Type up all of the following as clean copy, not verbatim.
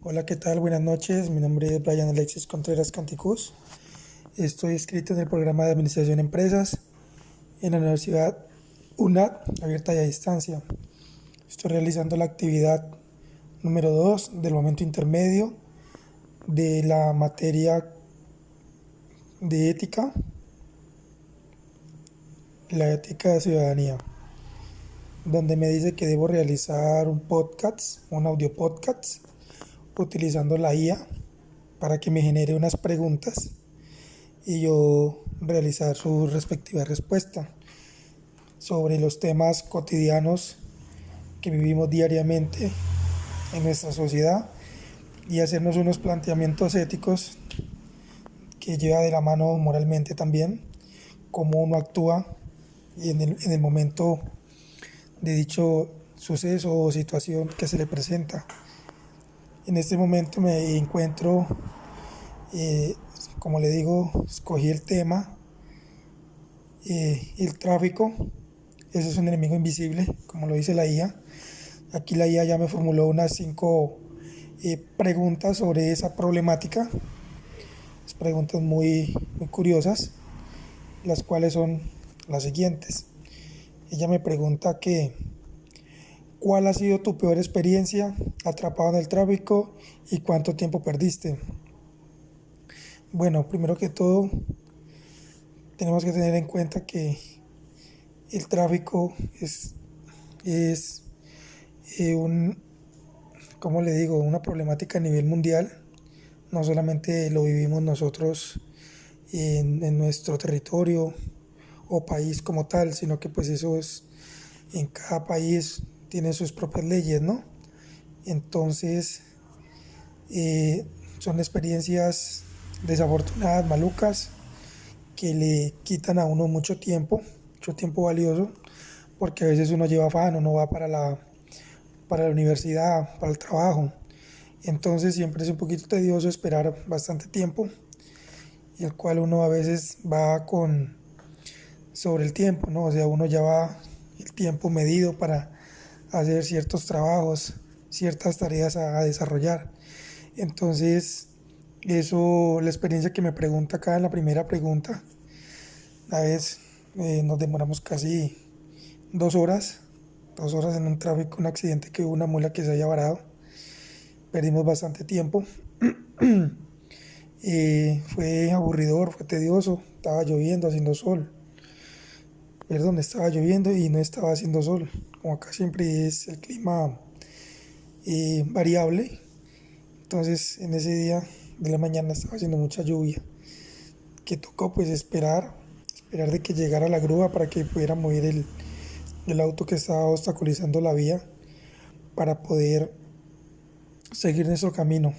Hola, ¿qué tal? Buenas noches. Mi nombre es Brian Alexis Contreras Canticus. Estoy inscrito en el programa de Administración de Empresas en la Universidad UNAD, abierta y a distancia. Estoy realizando la actividad número 2 del momento intermedio de la materia de ética, la ética de ciudadanía, donde me dice que debo realizar un audio podcast, utilizando la IA para que me genere unas preguntas y yo realizar su respectiva respuesta sobre los temas cotidianos que vivimos diariamente en nuestra sociedad y hacernos unos planteamientos éticos que lleva de la mano moralmente también, cómo uno actúa y en el momento de dicho suceso o situación que se le presenta. En este momento me encuentro, eh, como le digo, escogí el tema, el tráfico. Ese es un enemigo invisible, como lo dice la IA. Aquí la IA ya me formuló unas 5 preguntas sobre esa problemática. Preguntas muy curiosas, las cuales son las siguientes. Ella me pregunta que, ¿cuál ha sido tu peor experiencia atrapado en el tráfico y cuánto tiempo perdiste? Bueno, primero que todo, tenemos que tener en cuenta que el tráfico es un, ¿cómo le digo?, una problemática a nivel mundial. No solamente lo vivimos nosotros en nuestro territorio o país como tal, sino que pues eso es, en cada país tiene sus propias leyes, ¿no? Entonces, son experiencias desafortunadas, malucas, que le quitan a uno mucho tiempo valioso, porque a veces uno lleva afán, uno va para la universidad, para el trabajo. Entonces siempre es un poquito tedioso esperar bastante tiempo, y el cual uno a veces va con sobre el tiempo, ¿no? O sea, uno ya va el tiempo medido para hacer ciertos trabajos, ciertas tareas a desarrollar. Entonces, eso, la experiencia que me pregunta acá en la primera pregunta, a vez nos demoramos casi 2 horas, 2 horas en un tráfico, un accidente que hubo, una mula que se haya varado, perdimos bastante tiempo. Fue aburridor, fue tedioso, estaba lloviendo, haciendo sol. Perdón, estaba lloviendo y no estaba haciendo sol. Como acá siempre es el clima variable, entonces en ese día de la mañana estaba haciendo mucha lluvia, que tocó pues esperar de que llegara la grúa para que pudiera mover el auto que estaba obstaculizando la vía para poder seguir nuestro camino.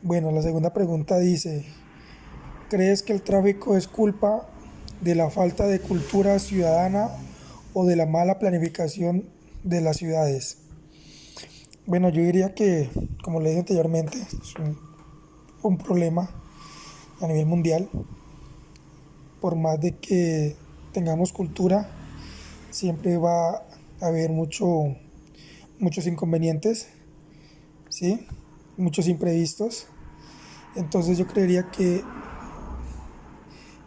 Bueno, la segunda pregunta dice, ¿crees que el tráfico es culpa de la falta de cultura ciudadana o de la mala planificación de las ciudades? Bueno, yo diría que, como le dije anteriormente, es un problema a nivel mundial. Por más de que tengamos cultura, siempre va a haber muchos inconvenientes, ¿sí? Muchos imprevistos. Entonces yo creería que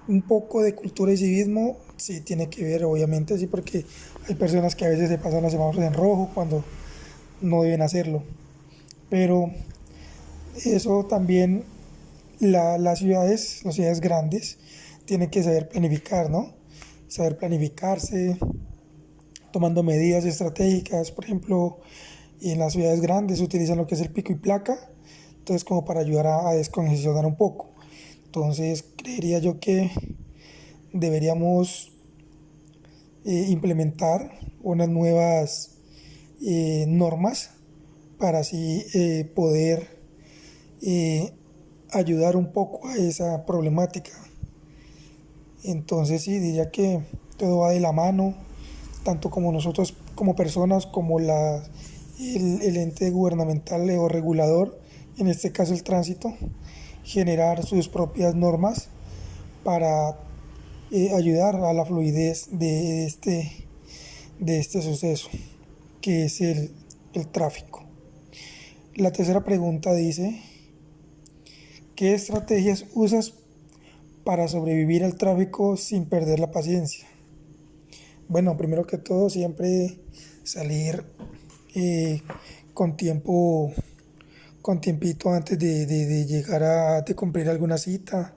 un poco de cultura y civismo sí tiene que ver, obviamente, sí, porque hay personas que a veces se pasan los semáforos en rojo cuando no deben hacerlo. Pero eso también, las ciudades grandes, tienen que saber planificar, ¿no? Saber planificarse, tomando medidas estratégicas. Por ejemplo, en las ciudades grandes se utilizan lo que es el pico y placa, entonces como para ayudar a descongestionar un poco. Entonces creería yo que deberíamos implementar unas nuevas normas para así poder eh, ayudar un poco a esa problemática. Entonces sí, diría que todo va de la mano, tanto como nosotros como personas, como el ente gubernamental o regulador, en este caso el tránsito, generar sus propias normas para ayudar a la fluidez de este suceso, que es el tráfico. La tercera pregunta dice, ¿qué estrategias usas para sobrevivir al tráfico sin perder la paciencia? Bueno, primero que todo, siempre salir eh, con tiempo, con tiempito antes de llegar de cumplir alguna cita.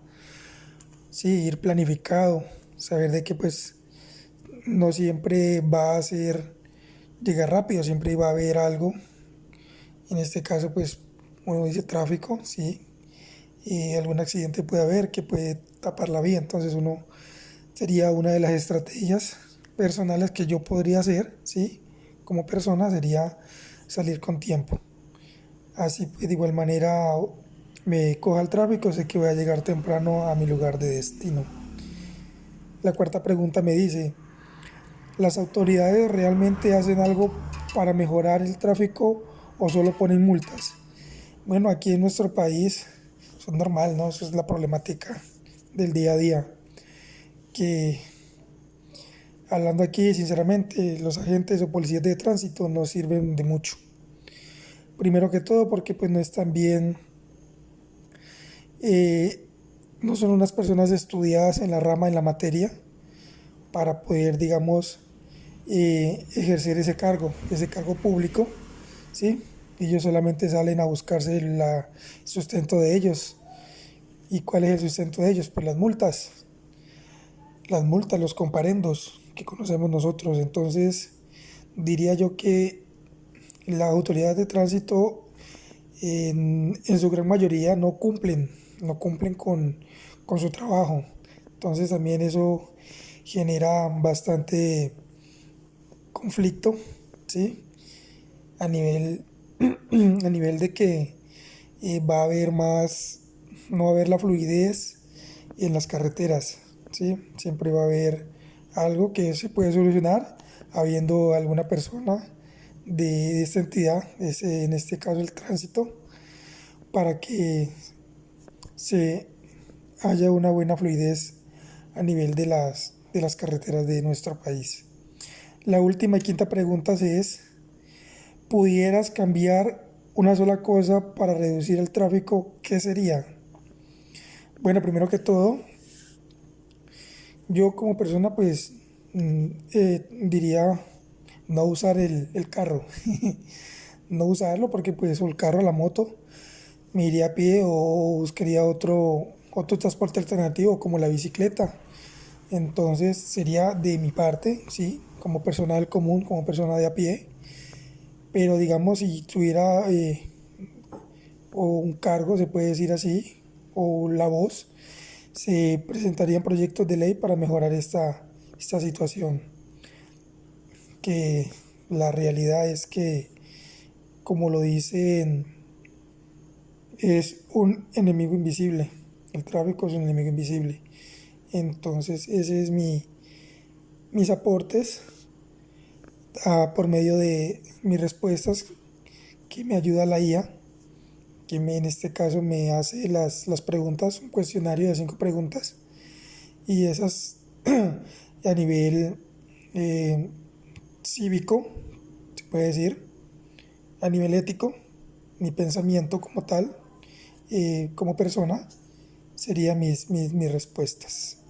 Sí, ir planificado, saber de que pues no siempre va a ser llegar rápido, siempre va a haber algo. En este caso, pues, uno dice tráfico, sí, y algún accidente puede haber que puede tapar la vía. Entonces uno sería una de las estrategias personales que yo podría hacer, sí, como persona sería salir con tiempo. Así pues, de igual manera me coja el tráfico, sé que voy a llegar temprano a mi lugar de destino. La cuarta pregunta me dice, ¿las autoridades realmente hacen algo para mejorar el tráfico o solo ponen multas? Bueno, aquí en nuestro país eso es normal, ¿no? Eso es la problemática del día a día. Que hablando aquí, sinceramente, los agentes o policías de tránsito no sirven de mucho. Primero que todo porque pues no están bien, eh, no son unas personas estudiadas en la rama, en la materia, para poder, digamos, ejercer ese cargo público, ¿sí? Ellos solamente salen a buscarse el sustento de ellos. ¿Y cuál es el sustento de ellos? Pues las multas, los comparendos que conocemos nosotros. Entonces, diría yo que las autoridades de tránsito en su gran mayoría no cumplen con su trabajo. Entonces también eso genera bastante conflicto, ¿sí? A nivel, a nivel de que va a haber más, no va a haber la fluidez en las carreteras, ¿sí? Siempre va a haber algo que se puede solucionar habiendo alguna persona de esta entidad, en este caso el tránsito, para que se haya una buena fluidez a nivel de las carreteras de nuestro país. La última y quinta pregunta es, ¿pudieras cambiar una sola cosa para reducir el tráfico? ¿Qué sería? Bueno, primero que todo, yo como persona pues diría no usar el carro, no usarlo porque pues o el carro, la moto, me iría a pie o buscaría otro transporte alternativo como la bicicleta. Entonces sería de mi parte, sí, como persona del común, como persona de a pie, pero digamos si tuviera o un cargo, se puede decir así, o la voz, se presentarían proyectos de ley para mejorar esta situación, que la realidad es que, como lo dicen, es un enemigo invisible, el tráfico es un enemigo invisible. Entonces, ese es mis aportes por medio de mis respuestas que me ayuda la IA, en este caso me hace las preguntas, un cuestionario de 5 preguntas, y esas a nivel eh, cívico, se puede decir, a nivel ético, mi pensamiento como tal, como persona, serían mis respuestas.